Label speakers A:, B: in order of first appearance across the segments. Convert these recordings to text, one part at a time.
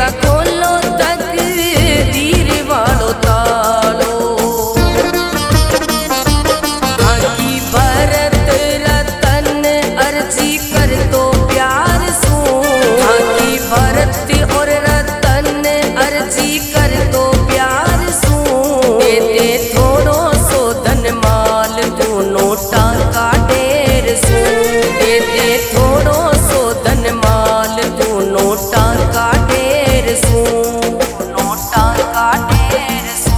A: खुलेगा खोलो तकदीर वालो तालो। आकी भरत रतन अर्जी कर दो प्यार सू। आकी भरत और रतन अर्जी कर दो प्यार सू। दे दे थोड़ो सो धन माल दोनों टाका ढेर सू। दे दे थोड़ो सो धन माल दोनों टाका ढेर सू। दोनों टाका ढेर सू।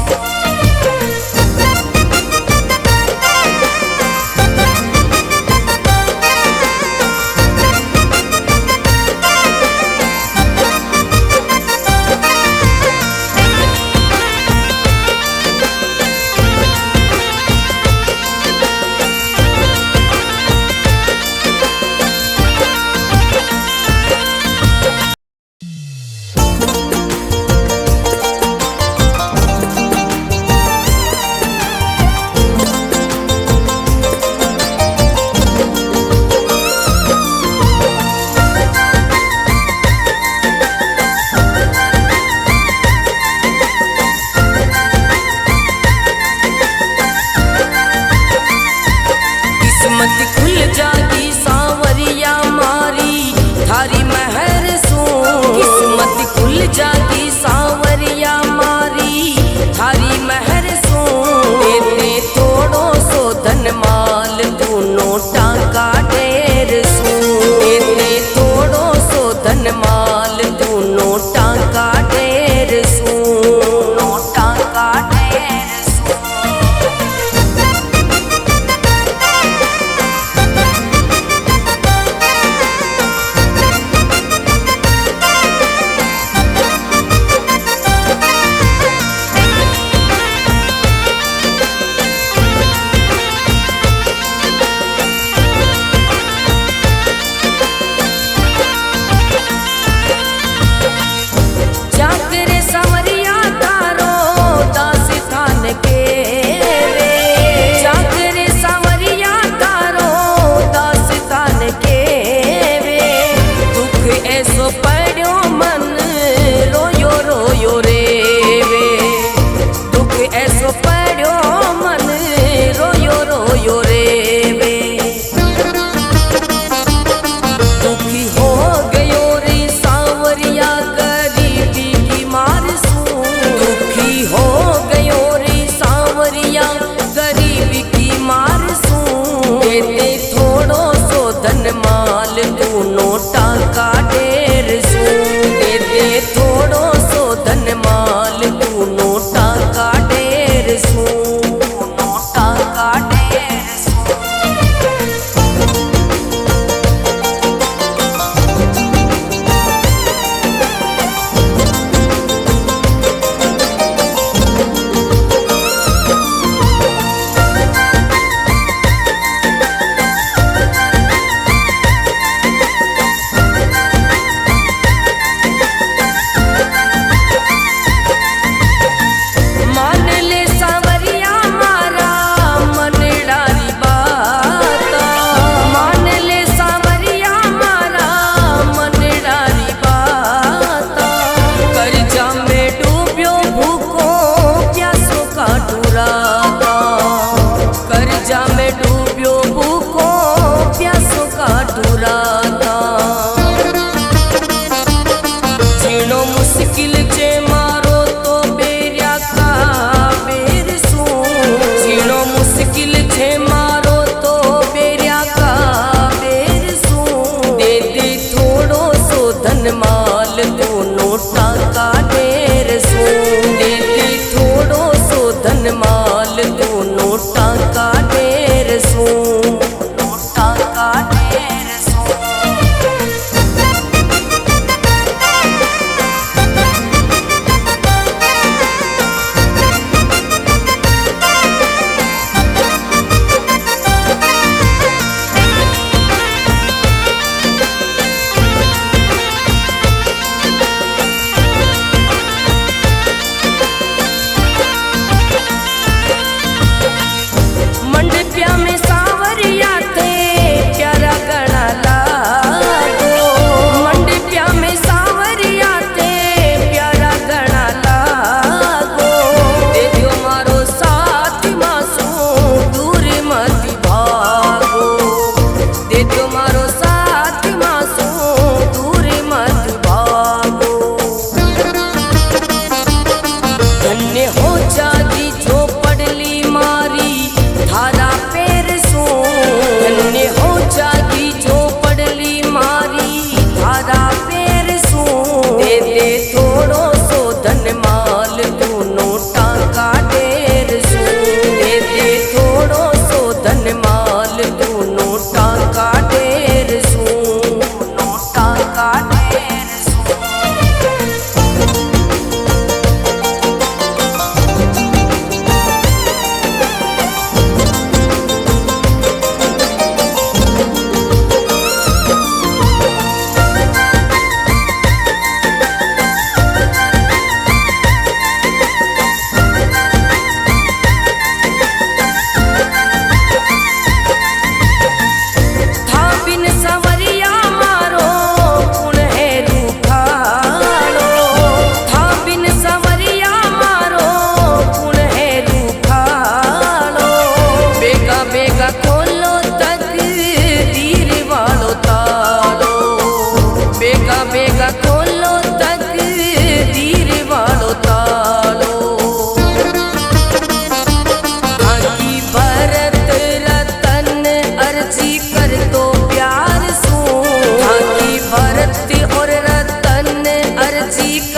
A: किस्मत खुल जागी सांवरिया मारी थारी महर सू। किस्मत खुल जागी सांवरिया मारी थारी महर सू। दे दे थोड़ो सो धन माल दोनों टाका ढेर सू। दे दे थोड़ो सो धन माल दोनों टाका ढेर सू। दोनों टाका ढेर सू। जागरे सांवरिया तारो दास थान के रे। जागरे सांवरिया तारो दास थान के वे। दुख ऐसो पड़ो मन रोयो रोयो रे वे। दुख ऐसो पड़ो मन रोयो रोयो रे वे। दुखी हो गयो रे सांवरिया गरीबी की मार सू। दुखी हो गयो रे सांवरिया गरीबी की मार सू। दे दे थोड़ो सो धन माल दोनों टाका ढेर सू। दे दे थोड़ो सो धन माल दोनों टाका ढेर सू। दोनों टाका ढेर सू। मान ले सांवरिया मारा मन डारी बाता। मान ले सांवरिया मारा मन डारी बाता। कर्जा में डूब्यो भूखो प्यासो का डुराता। कर्जा में डूब्यो भूखो प्यासो का डुराता। जीनो मुश्किल जे मारो तो बेरिया का बेर सू। जीनो मुश्किल जे मारो तो बेरिया का बेर सू। दे दे थोड़ो सो धन माल दोनों टाका ढेर सू। दे दे थोड़ो सो धन माल दोनों टाका ढेर सू। दोनों टाका ढेर सू।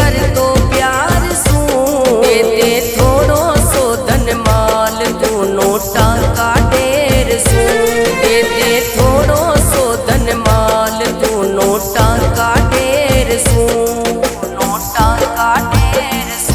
A: कर दो प्यार सू दे दे थोड़ो सो धन माल दोनों टाका ढेर सू दे दे थोड़ो सो धन माल दोनों टाका ढेर सू दोनों टाका ढेर सू।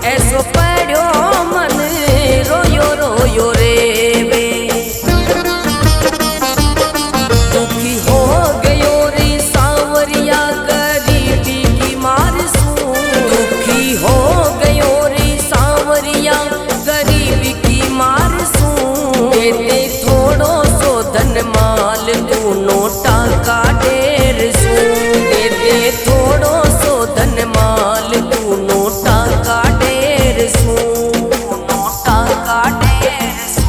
A: ऐसो पड़ो मन रोयो रोयो रे वे। दुखी हो गयो रे सांवरिया गरीबी की मार सू। दुखी हो गयो रे सांवरिया गरीबी की मार सू। देते थोड़ो सो धन माल तू नोटा का ढेर सू। देते थोड़ो सो धन माल तू नोटा का ढेर सू। नोटा का ढेर सू।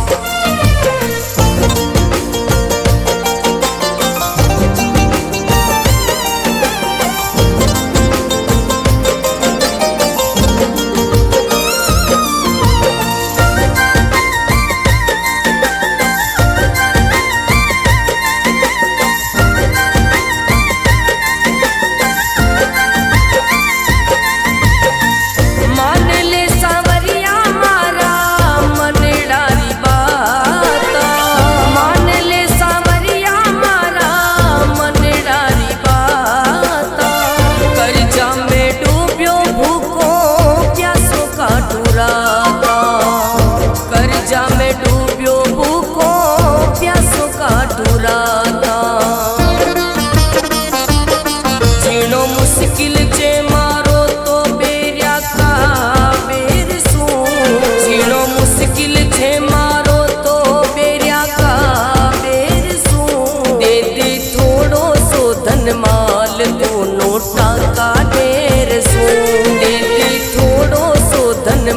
A: कर्जा में डूब्यो भूखो प्यासो का टुराता। जीनो मुश्किल जे मारो तो बेरिया का बेर सू। जीनो मुश्किल जे मारो तो बेरिया का बेर सू। दे दे थोड़ो सो धन माल तू नोटा का ढेर सू। दे दे थोड़ो सो धन